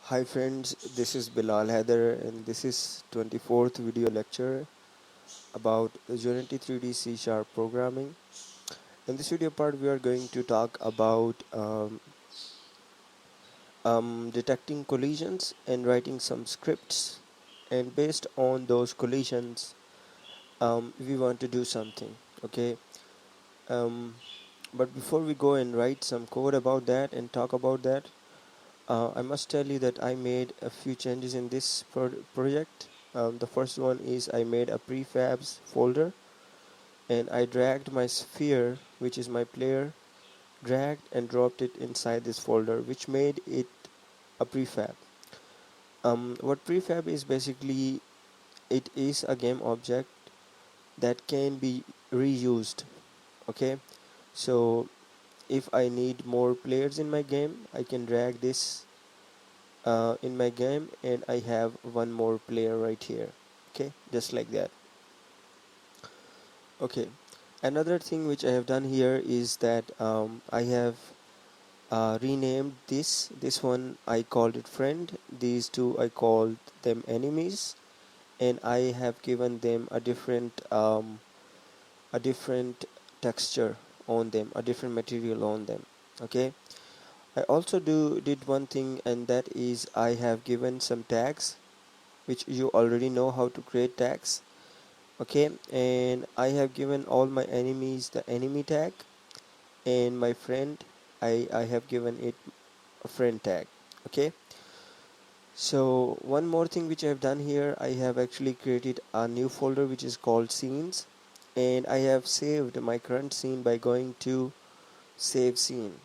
Hi friends, this is Bilal Haider and this is 24th video lecture about Unity 3D C Programming. In this video part we are going to talk about detecting collisions and writing some scripts, and based on those collisions we want to do something. Okay, um, but before we go and write some code about that and talk about that, I must tell you that I made a few changes in this project. The first one is I made a prefabs folder and I dragged my sphere, which is my player, dragged and dropped it inside this folder, which made it a prefab. What prefab is basically, it is a game object that can be reused. Okay, so if I need more players in my game, I can drag this in my game and I have one more player right here. Okay, just like that. Okay, another thing which I have done here is that I have renamed this one I called it friend, these two I called them enemies, and I have given them a different texture on them, a different material on them. Okay, I also did one thing, and that is I have given some tags, which you already know how to create tags. Okay, and I have given all my enemies the enemy tag, and my friend, I have given it a friend tag. Okay, so one more thing which I have done here, I have actually created a new folder which is called scenes, and I have saved my current scene by going to save scene.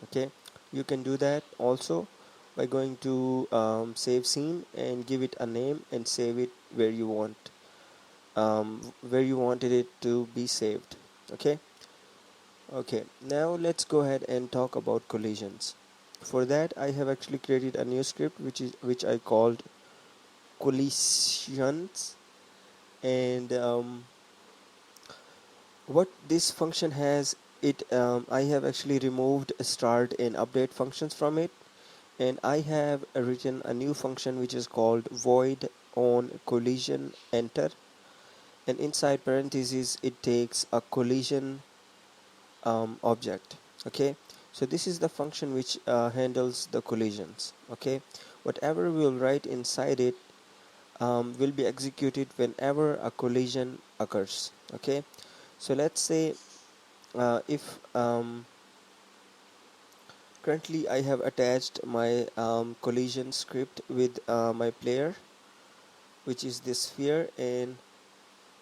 Okay, you can do that also by going to save scene and give it a name and save it where you wanted it to be saved. Okay, okay, now let's go ahead and talk about collisions. For that I have actually created a new script which I called collisions, and what this function has, it I have actually removed start and update functions from it, and I have written a new function which is called void on collision enter, and inside parentheses it takes a collision object. Okay, so this is the function which handles the collisions. Okay, whatever we will write inside it will be executed whenever a collision occurs. Okay, so let's say if currently I have attached my collision script with my player, which is this sphere, and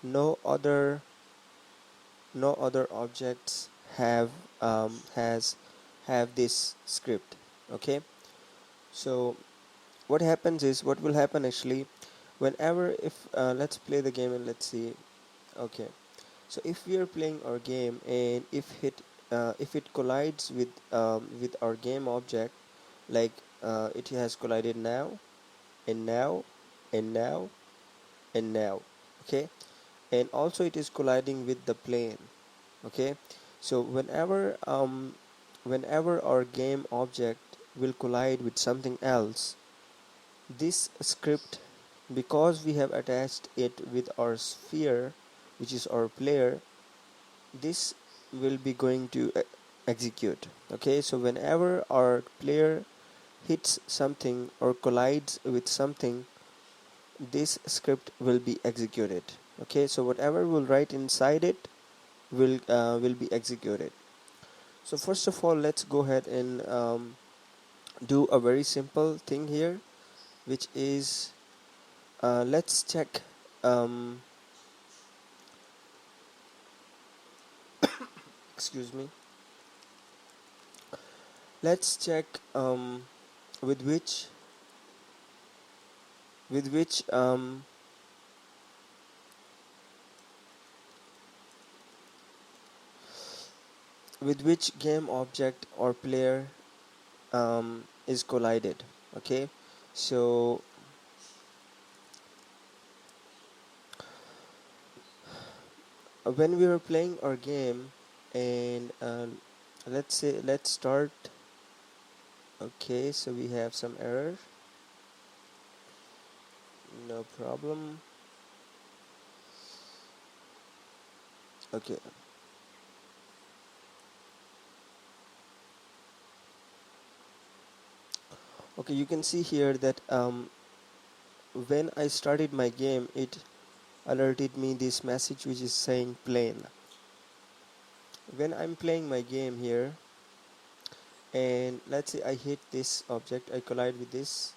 no other no other objects has have this script. Okay, so what will happen actually, whenever if let's play the game and let's see. Okay, so if we are playing our game and if it collides with our game object, like it has collided now and now and now and now. Okay, and also it is colliding with the plane. Okay, so whenever our game object will collide with something else, this script, because we have attached it with our sphere, which is our player, this will be going to execute. Okay, so whenever our player hits something or collides with something, this script will be executed. Okay, so whatever we'll write inside it will be executed. So first of all, let's go ahead and do a very simple thing here, which is let's check um, excuse me, let's check with which with which with which game object or player is collided. Okay, so when we were playing our game, and let's say let's start Okay, so we have some error. No problem. Okay. Okay, you can see here that when I started my game, it alerted me this message which is saying plain. When I'm playing my game here, and let's say I hit this object, I collide with this,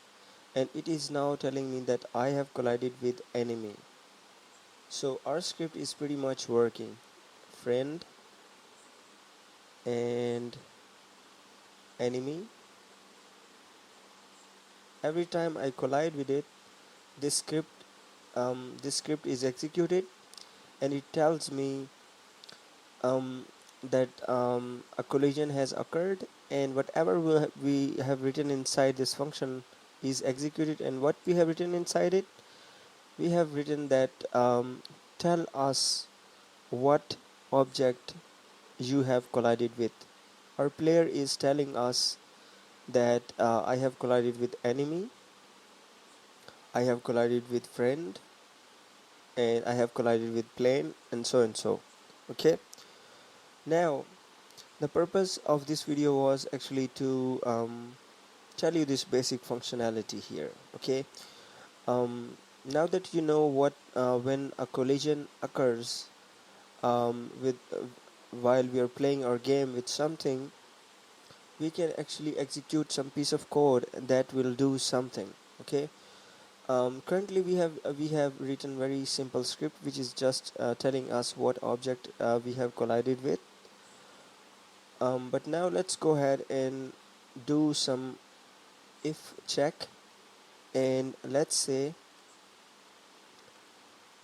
and it is now telling me that I have collided with enemy. So our script is pretty much working. Friend and enemy. Every time I collide with it, this script is executed, and it tells me that a collision has occurred, and whatever we have written inside this function is executed. And what we have written inside it, we have written that tell us what object you have collided with. Our player is telling us that I have collided with enemy, I have collided with friend, and I have collided with plane, and so and so. Okay, now the purpose of this video was actually to tell you this basic functionality here. Okay, now that you know what when a collision occurs with while we are playing our game with something, we can actually execute some piece of code that will do something. Okay, currently we have written very simple script which is just telling us what object we have collided with. But now let's go ahead and do some if check, and let's say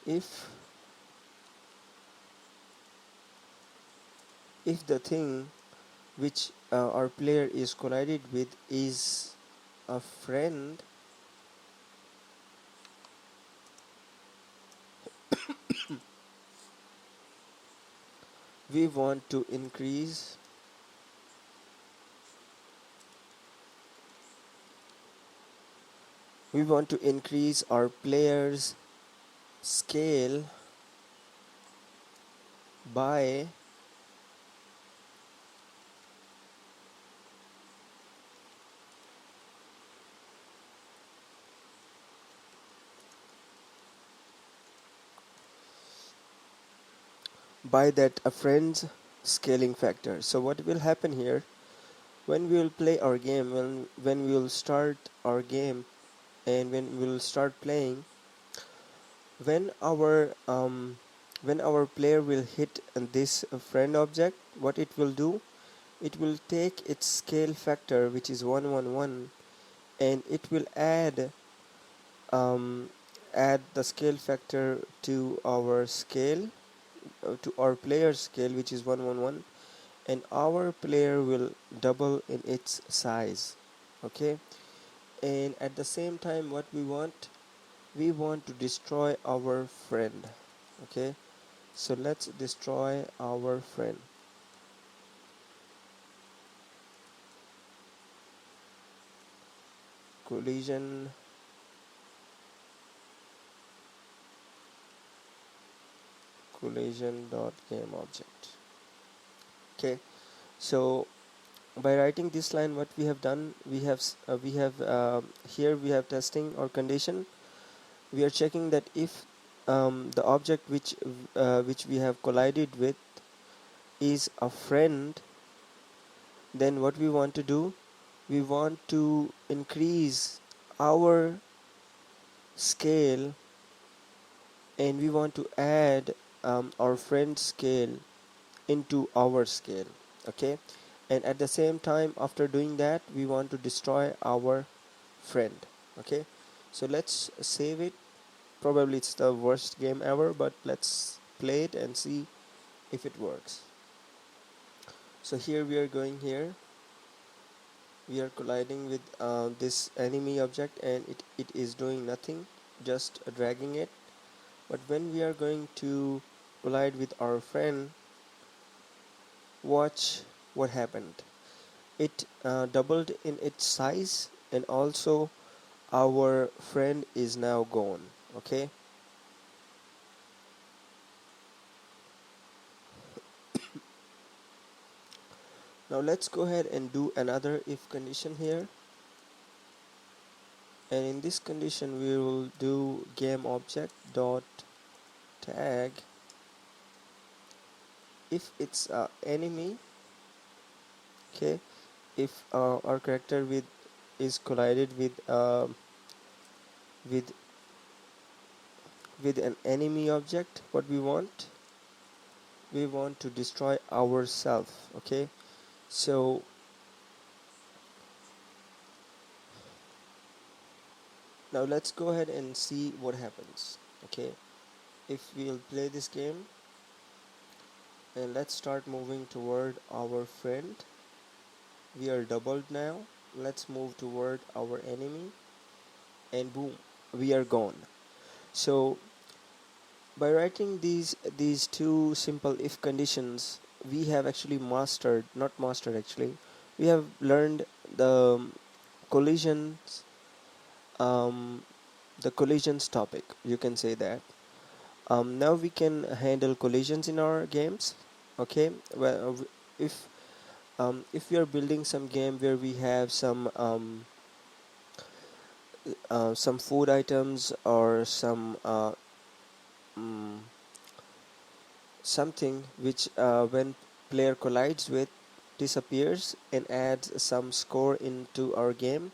if the thing which our player is collided with is a friend, we want to increase our player's scale by that a friend's scaling factor. So what will happen here, when we will play our game, when we will start our game, and when we will start playing, when our player will hit this friend object, what it will do, it will take its scale factor which is 111, and it will um, add the scale factor to our scale, to our player scale which is 111, and our player will double in its size. Okay, and at the same time what we want to destroy our friend. Okay, so let's destroy our friend. Collision dot game object. Okay, so by writing this line, what we have done, we have here we have testing or condition. We are checking that if the object which we have collided with is a friend, then what we want to do, we want to increase our scale, and we want to add our friend scale into our scale. Okay, and at the same time after doing that we want to destroy our friend. Okay, so let's save it. Probably it's the worst game ever, but let's play it and see if it works. So here we are going here, we are colliding with this enemy object, and it is doing nothing, just dragging it. But when we are going to collide with our friend, watch what happened. it doubled in its size, and also our friend is now gone. Okay, now let's go ahead and do another if condition here, and in this condition we will do game object dot tag if it's enemy. Okay, if our character with is collided with with an enemy object, what we want to destroy ourselves. Okay, so now let's go ahead and see what happens. Okay, if we'll play this game, and let's start moving toward our friend. We are doubled now. Let's move toward our enemy, and boom, we are gone. So by writing these two simple if conditions, we have actually mastered, not mastered actually, we have learned the collisions, um, the collisions topic, you can say that. Now we can handle collisions in our games. Okay, well, if we are building some game where we have some food items or mm, something which when player collides with disappears and adds some score into our game,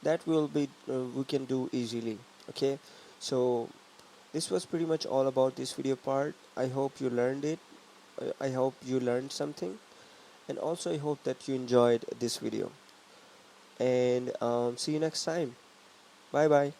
that will be we can do easily. Okay, so this was pretty much all about this video part. I hope you learned it. I hope you learned something, and also I hope that you enjoyed this video, and see you next time. Bye bye.